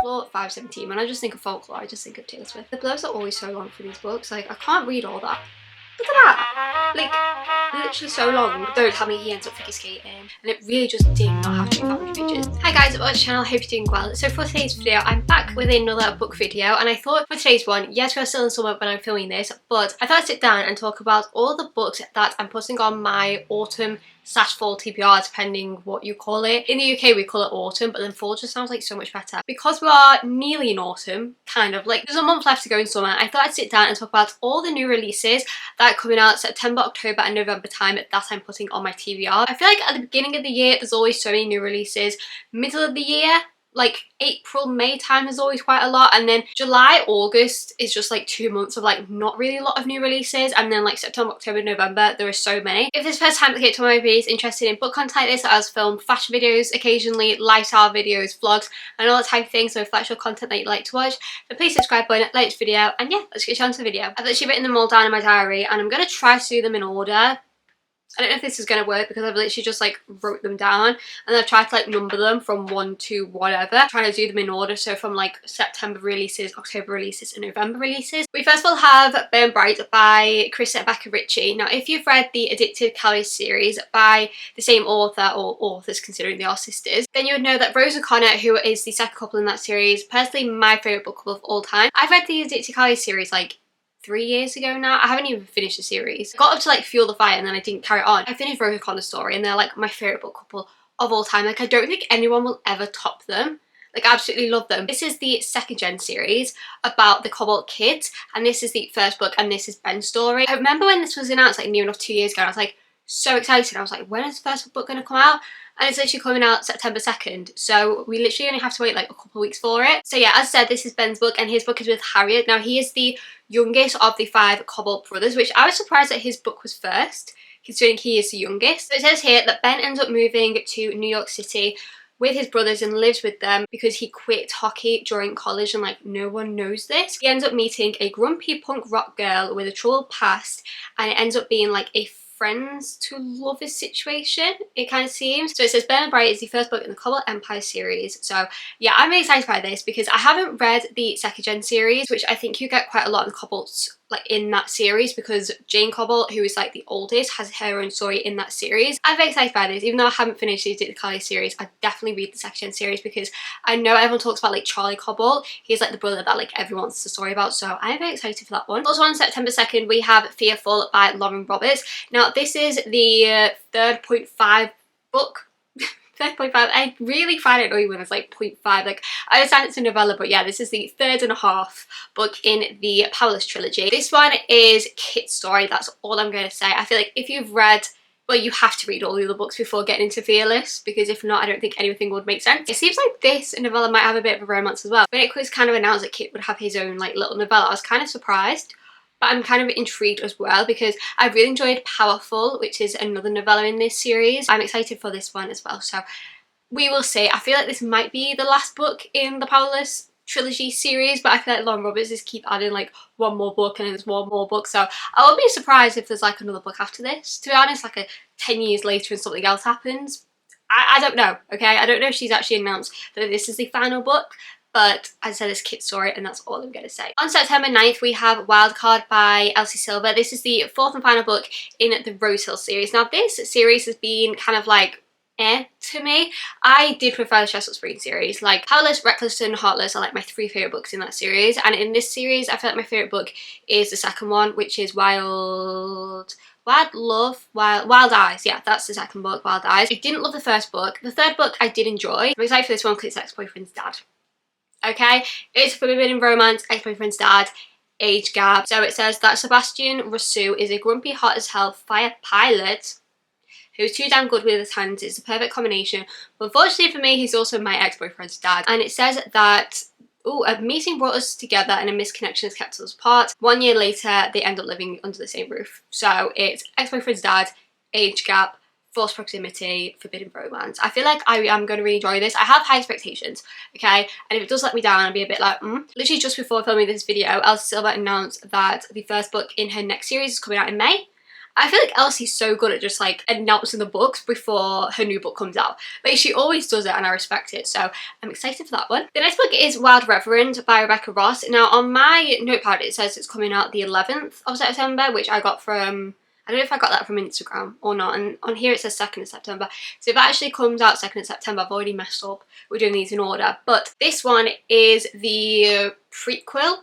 Folklore 517. When I just think of folklore, I just think of Taylor Swift. The blurbs are always so long for these books. Like, I can't read all that. Look at that! Like, literally so long. Don't tell me he ends up figure skating. And it really just did not have to be that many pages. Hi guys, welcome to the channel. Hope you're doing well. So for today's video, I'm back with another book video. And I thought for today's one, yes, we're still in summer when I'm filming this, but I thought I'd sit down and talk about all the books that I'm putting on my autumn/fall TBR, depending what you call it. In the UK, we call it autumn, but then fall just sounds like so much better. Because we are nearly in autumn, kind of, like there's a month left to go in summer, I thought I'd sit down and talk about all the new releases that are coming out September, October and November time that I'm putting on my TBR. I feel like at the beginning of the year, there's always so many new releases. Middle of the year, like April, May time is always quite a lot, and then July, August is just like 2 months of like not really a lot of new releases, and then like September, October, November there are so many. If this is the first time to get to my videos, interested in book content like this, I film fashion videos occasionally, lifestyle videos, vlogs and all that type of thing, so if that's your content that you'd like to watch, then please subscribe button, like this video, and yeah, let's get on to the video. I've actually written them all down in my diary and I'm going to try to do them in order. I don't know if this is going to work because I've literally just like wrote them down and I've tried to like number them from 1 to whatever, trying to do them in order, so from like September releases, October releases and November releases. We first of all have Burn Bright by Krista and Becca Ritchie. Now if you've read the Addicted Calories series by the same author, or authors considering they are sisters, then you would know that Rose and Connor, who is the second couple in that series, personally my favourite book club of all time. I've read the Addicted Calories series like 3 years ago now. I haven't even finished the series. I got up to like Fuel the Fire and then I didn't carry it on. I finished Rose and Connor's story and they're like my favourite book couple of all time. Like I don't think anyone will ever top them. Like I absolutely love them. This is the second gen series about the Cobalt kids, and this is the first book and this is Ben's story. I remember when this was announced like near enough 2 years ago, I was like so excited. I was like, when is the first book going to come out? And it's literally coming out September 2nd, so we literally only have to wait like a couple of weeks for it. So yeah, as I said, this is Ben's book and his book is with Harriet. Now he is the youngest of the 5 Cobalt brothers, which I was surprised that his book was first, considering he is the youngest. So it says here that Ben ends up moving to New York City with his brothers and lives with them because he quit hockey during college, and like no one knows this. He ends up meeting a grumpy punk rock girl with a troubled past, and it ends up being like a friends to lovers situation, it kind of seems. So it says Burn Bright is the first book in the Cobalt Empire series. So yeah, I'm really excited by this because I haven't read the second gen series, which I think you get quite a lot in Cobalt's like in that series, because Jane Cobalt, who is like the oldest, has her own story in that series. I'm very excited by this. Even though I haven't finished the Addicted Calories series, I definitely read the second gen series because I know everyone talks about like Charlie Cobalt. He's like the brother that like everyone wants the story about, so I'm very excited for that one. Also on September 2nd we have Fearful by Lauren Roberts. Now this is the 3.5 book. 3.5. I really find it annoying when it's like 0.5. Like I understand it's a novella, but yeah, this is the 3.5 book in the Powerless trilogy. This one is Kit's story. That's all I'm going to say. I feel like if you've read, well, you have to read all the other books before getting into Fearless, because if not, I don't think anything would make sense. It seems like this novella might have a bit of a romance as well. When it was kind of announced that Kit would have his own like little novella, I was kind of surprised. But I'm kind of intrigued as well because I really enjoyed Powerful, which is another novella in this series. I'm excited for this one as well, so we will see. I feel like this might be the last book in the Powerless trilogy series, but I feel like Lauren Roberts just keep adding like one more book and there's one more book, so I won't be surprised if there's like another book after this, to be honest, like a 10 years later and something else happens. I don't know, okay? I don't know if she's actually announced that this is the final book, but as I said, it's Kit's story and that's all I'm going to say. On September 9th we have Wildcard by Elsie Silver. This is the 4th and final book in the Rosehill series. Now this series has been kind of like to me. I did prefer the Chestnut Spring series. Like Powerless, Reckless and Heartless are like my 3 favourite books in that series, and in this series I feel like my favourite book is the second one, which is Wild Eyes. Yeah, that's the second book, Wild Eyes. I didn't love the first book. The third book I did enjoy. I'm excited for this one because it's ex-boyfriend's dad. Okay, it's a forbidden romance, ex-boyfriend's dad, age gap. So it says that Sebastian Rousseau is a grumpy, hot as hell fire pilot who's too damn good with his hands. It's a perfect combination. But unfortunately for me, he's also my ex-boyfriend's dad. And it says that, oh, a meeting brought us together and a misconnection has kept us apart. 1 year later, they end up living under the same roof. So it's ex-boyfriend's dad, age gap, forced proximity, forbidden romance. I feel like I am going to really enjoy this. I have high expectations, okay? And if it does let me down, I'll be a bit like, Literally just before filming this video, Elsie Silver announced that the first book in her next series is coming out in May. I feel like Elsie's so good at just like announcing the books before her new book comes out. Like she always does it and I respect it, so I'm excited for that one. The next book is Wild Reverend by Rebecca Ross. Now on my notepad it says it's coming out the 11th of September, which I got from, I don't know if I got that from Instagram or not, and on here it says 2nd of September. So if it actually comes out 2nd of September, I've already messed up. We're doing these in order. But this one is the prequel,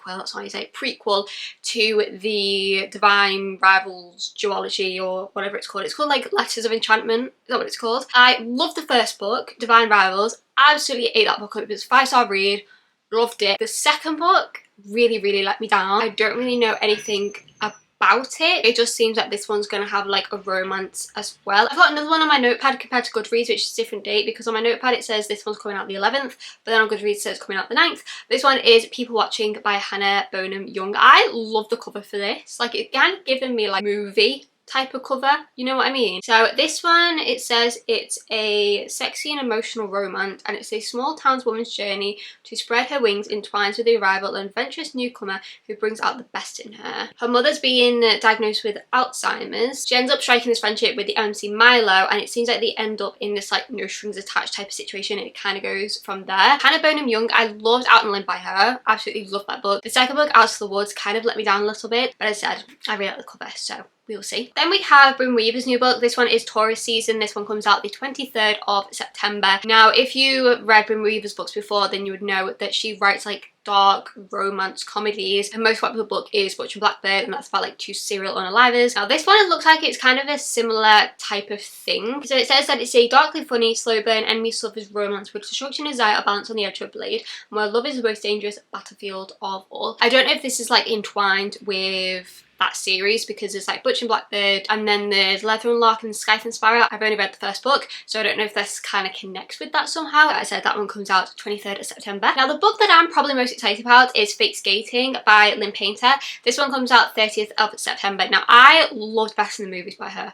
that's how you say it, prequel to the Divine Rivals duology or whatever it's called. It's called like Letters of Enchantment, is that what it's called? I loved the first book, Divine Rivals, absolutely ate that book up. It was a 5-star read, loved it. The second book really let me down. I don't really know anything about it. It just seems like this one's going to have like a romance as well. I've got another one on my notepad compared to Goodreads, which is a different date, because on my notepad it says this one's coming out the 11th, but then on Goodreads it says coming out the 9th. This one is People Watching by Hannah Bonham Young. I love the cover for this. Like it kind of giving me like movie type of cover, you know what I mean? So this one, it says it's a sexy and emotional romance, and it's a small townswoman's journey to spread her wings entwines with the arrival of an adventurous newcomer who brings out the best in her. Her mother's being diagnosed with Alzheimer's. She ends up striking this friendship with the MC Milo, and it seems like they end up in this like no strings attached type of situation, and it kind of goes from there. Hannah Bonham Young, I loved Out on a Limb by her. Absolutely loved that book. The second book, Out of the Woods, kind of let me down a little bit, but as I said, I really like the cover, so we'll see. Then we have Bryn Weaver's new book. This one is Taurus Season. This one comes out the 23rd of September. Now, if you read Bryn Weaver's books before, then you would know that she writes like dark romance comedies. Her most popular book is Butch and Blackbird, and that's about like two serial unalivers. Now this one, it looks like it's kind of a similar type of thing. So it says that it's a darkly funny, slow burn, enemy suffers romance with destruction and desire are balanced on the edge of a blade, and where love is the most dangerous battlefield of all. I don't know if this is like entwined with that series, because there's like Butch and Blackbird, and then there's Leather and Lark and Scythe and Sparrow. I've only read the first book, so I don't know if this kind of connects with that somehow. Like I said, that one comes out 23rd of September. Now the book that I'm probably most excited about is Fake Skating by Lynn Painter. This one comes out 30th of September. Now I loved Best in the Movies by her.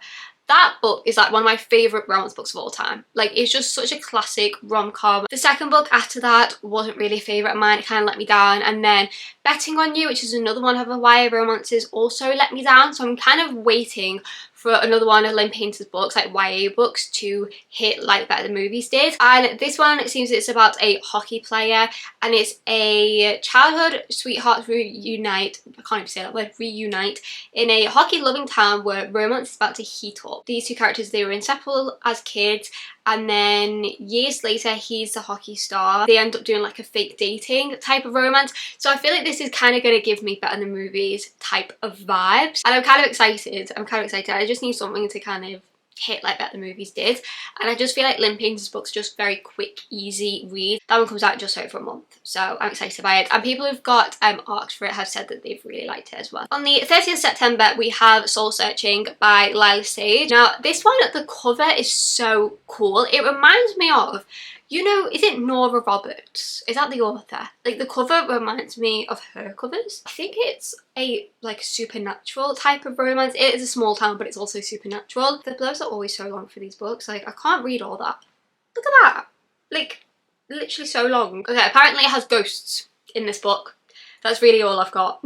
That book is like one of my favourite romance books of all time. Like it's just such a classic rom-com. The second book after that wasn't really a favourite of mine. It kind of let me down. And then Betting on You, which is another one of her YA romances, also let me down. So I'm kind of waiting for another one of Lynn Painter's books, like YA books, to hit like Better Than Movies did. And this one, it seems it's about a hockey player, and it's a childhood sweethearts reunite, I can't even say that word, reunite, in a hockey loving town where romance is about to heat up. These two characters, they were inseparable as kids, and then years later he's the hockey star. They end up doing like a fake dating type of romance. So I feel like this is kind of going to give me Better Than Movies type of vibes, and I'm kind of excited. I just need something to kind of hit like Better Than Movies did, and I just feel like Lynn Painter's books are just very quick, easy read. That one comes out just over a month, so I'm excited by it, and people who've got arcs for it have said that they've really liked it as well. On the 30th of September we have Soul Searching by Lila Sage. Now this one, the cover is so cool. It reminds me of, you know, is it Nora Roberts? Is that the author? Like the cover reminds me of her covers. I think it's a like supernatural type of romance. It is a small town, but it's also supernatural. The blurbs are always so long for these books. Like I can't read all that. Look at that. Like literally so long. Okay, apparently it has ghosts in this book. That's really all I've got.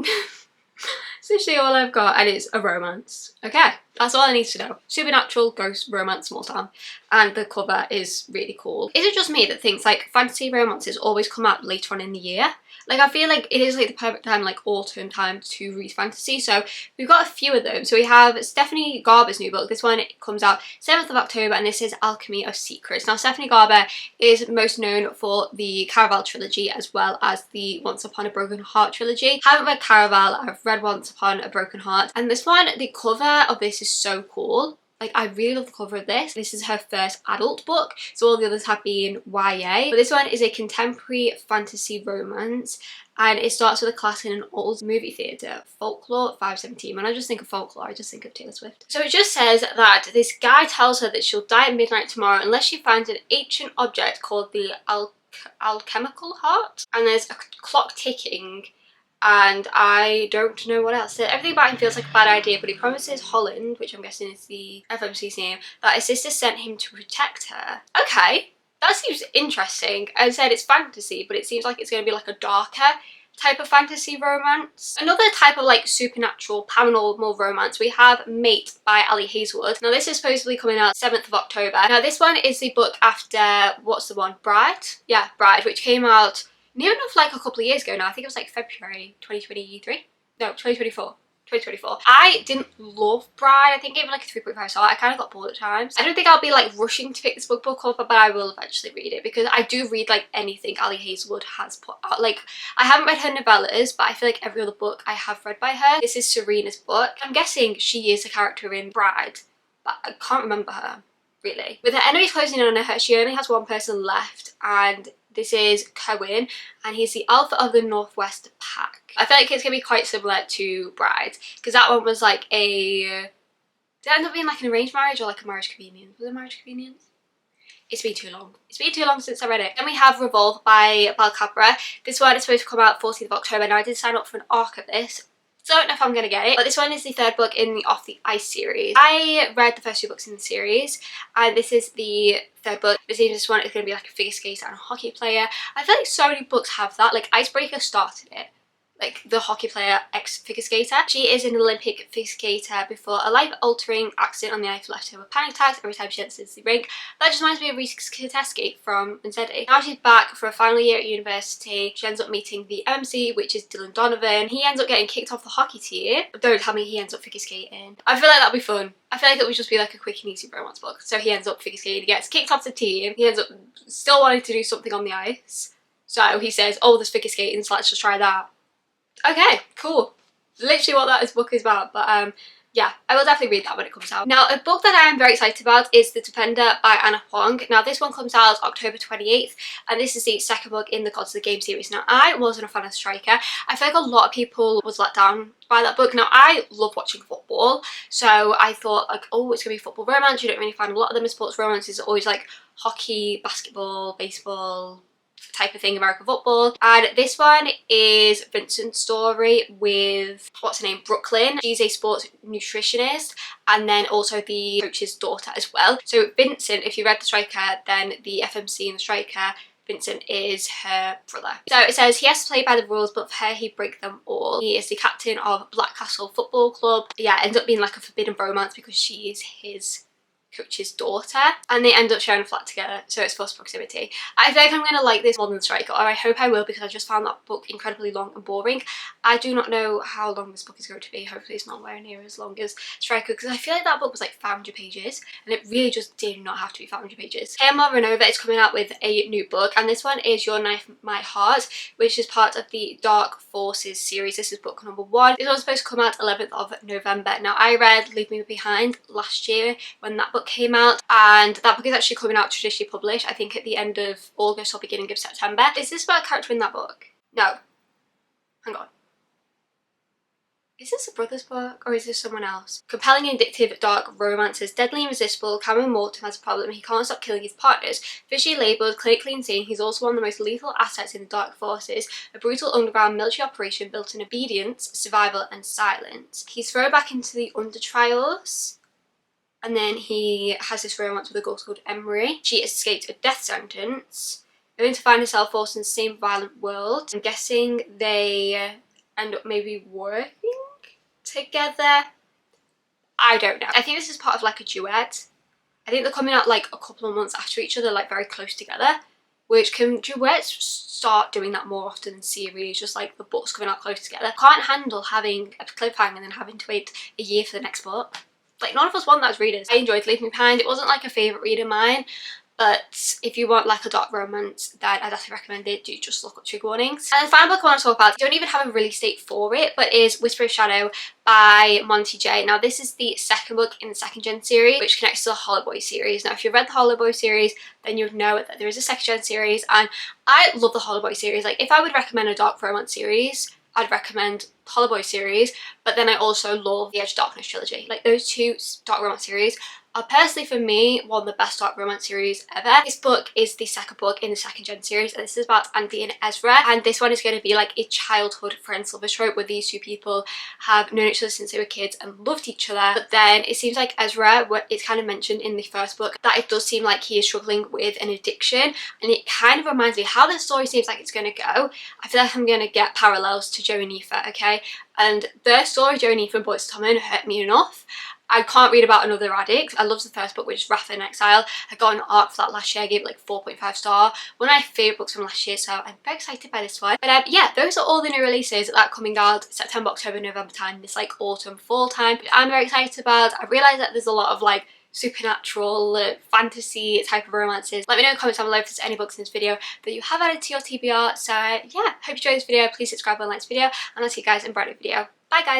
It's literally all I've got, and it's a romance. Okay, that's all I need to know. Supernatural, ghost, romance, small town. And the cover is really cool. Is it just me that thinks like fantasy romances always come out later on in the year? Like I feel like it is like the perfect time, like autumn time, to read fantasy. So we've got a few of them. So we have Stephanie Garber's new book. This one comes out 7th of October, and this is Alchemy of Secrets. Now Stephanie Garber is most known for the Caraval trilogy as well as the Once Upon a Broken Heart trilogy. I haven't read Caraval, I've read Once Upon a Broken Heart, and this one, the cover of this is so cool. Like I really love the cover of this. This is her first adult book, so all the others have been YA. But this one is a contemporary fantasy romance, and it starts with a class in an old movie theatre, Folklore 517. When I just think of folklore, I just think of Taylor Swift. So it just says that this guy tells her that she'll die at midnight tomorrow unless she finds an ancient object called the alchemical heart, and there's a clock ticking, and I don't know what else. So everything about him feels like a bad idea, but he promises Holland, which I'm guessing is the FMC's name, that his sister sent him to protect her. Okay, that seems interesting. As I said, it's fantasy, but it seems like it's going to be like a darker type of fantasy romance. Another type of like supernatural paranormal romance, we have Mate by Ali Hazelwood. Now this is supposedly coming out 7th of October. Now this one is the book after, what's the one, Bride? Yeah, Bride, which came out near enough like a couple of years ago now. I think it was like February 2023? No, 2024. 2024. I didn't love Bride. I think I gave it like a 3.5 star. I kind of got bored at times. I don't think I'll be like rushing to pick this book up, but I will eventually read it because I do read like anything Ali Hazelwood has put out. Like, I haven't read her novellas, but I feel like every other book I have read by her. This is Serena's book. I'm guessing she is a character in Bride, but I can't remember her really. With her enemies closing in on her, she only has one person left, and this is Cohen, and he's the alpha of the Northwest Pack. I feel like it's going to be quite similar to Bride, because that one was like a... Did it end up being like an arranged marriage or like a marriage convenience? Was it a marriage convenience? It's been too long. It's been too long since I read it. Then we have Revolve by Bal Cabra. This one is supposed to come out 14th of October. Now I did sign up for an arc of this. Don't know if I'm going to get it, but this one is the third book in the Off the Ice series. I read the first two books in the series, and this is the third book. It seems this one is going to be like a figure skater and a hockey player. I feel like so many books have that. Like Icebreaker started it. Like the hockey player ex-figure skater. She is an Olympic figure skater before a life-altering accident on the ice left her with panic attacks every time she enters the rink. That just reminds me of Reese Kateski from Unsteady. Now she's back for a final year at university. She ends up meeting the MC, which is Dylan Donovan. He ends up getting kicked off the hockey team. Don't tell me he ends up figure skating. I feel like that'd be fun. I feel like it would just be like a quick and easy romance book. So he ends up figure skating, he gets kicked off the team. He ends up still wanting to do something on the ice. So he says, oh, there's figure skating, so let's just try that. Okay, cool. Literally what this book is about, but yeah, I will definitely read that when it comes out. Now, a book that I am very excited about is The Defender by Anna Huang. Now, this one comes out October 28th, and this is the second book in the Gods of the Game series. Now, I wasn't a fan of Striker. I feel like a lot of people was let down by that book. Now, I love watching football, so I thought, like, oh, it's going to be football romance. You don't really find a lot of them in sports romance. It's always, like, hockey, basketball, baseball type of thing, American football. And this one is Vincent's story with, what's her name, Brooklyn. She's a sports nutritionist, and then also the coach's daughter as well. So Vincent, if you read The Striker, then the FMC in The Striker, Vincent is her brother. So it says he has to play by the rules, but for her he breaks them all. He is the captain of Blackcastle Football Club. Yeah, it ends up being like a forbidden romance because she is his coach's daughter, and they end up sharing a flat together, so it's close proximity. I feel like I'm going to like this more than Striker, or I hope I will, because I just found that book incredibly long and boring. I do not know how long this book is going to be. Hopefully it's not nowhere near as long as Striker, because I feel like that book was like 500 pages, and it really just did not have to be 500 pages. Emma Renova is coming out with a new book, and this one is Your Knife, My Heart, which is part of the Dark Forces series. This is book number 1. This one's supposed to come out 11th of November. Now, I read Leave Me Behind last year when that book came out, and that book is actually coming out traditionally published, I think at the end of August or beginning of September. Is this about a character in that book? No. Hang on. Is this a brother's book, or is this someone else? Compelling, addictive, dark romances, deadly and irresistible, Cameron Morton has a problem. He can't stop killing his partners. Visually labelled, clinically insane, he's also one of the most lethal assets in the Dark Forces, a brutal underground military operation built on obedience, survival and silence. He's thrown back into the Undertrials, and then he has this romance with a girl called Emery. She escaped a death sentence, going to find herself forced in the same violent world. I'm guessing they end up maybe working together. I don't know. I think this is part of like a duet. I think they're coming out like a couple of months after each other, like very close together. Which, can duets start doing that more often in series, just like the books coming out close together? Can't handle having a cliffhanger and then having to wait a year for the next book. Like, none of us want that as readers. I enjoyed Leave Me Behind. It wasn't like a favourite read of mine, but if you want like a dark romance, then I'd definitely recommend it. Do just look up trigger warnings. And the final book I want to talk about, I don't even have a release date for it, but is Whisper of Shadow by Monty J. Now, this is the second book in the second gen series, which connects to the Hollow Boy series. Now, if you've read the Hollow Boy series, then you'd know that there is a second gen series, and I love the Hollow Boy series. Like, if I would recommend a dark romance series, I'd recommend Hollowboy series, but then I also love the Edge of Darkness trilogy. Like those two dark romance series are personally for me one of the best dark romance series ever. This book is the second book in the second gen series, and this is about Andy and Ezra, and this one is going to be like a childhood friends love trope where these two people have known each other since they were kids and loved each other. But then it seems like Ezra, it's kind of mentioned in the first book that it does seem like he is struggling with an addiction, and it kind of reminds me how the story seems like it's going to go. I feel like I'm going to get parallels to Joe and Aoife, okay? And their story, Joe and Aoife and Boys to Tommen, hurt me enough. I can't read about another addict. I loved the first book, which is Wrath in Exile. I got an ARC for that last year. I gave it like 4.5 star. One of my favourite books from last year, so I'm very excited by this one. But yeah, those are all the new releases that are coming out September, October, November time. This like autumn, fall time. But I'm very excited about. I realise that there's a lot of like supernatural, fantasy type of romances. Let me know in the comments down below if there's any books in this video that you have added to your TBR. So yeah, hope you enjoyed this video. Please subscribe and like this video, and I'll see you guys in a brand new video. Bye guys!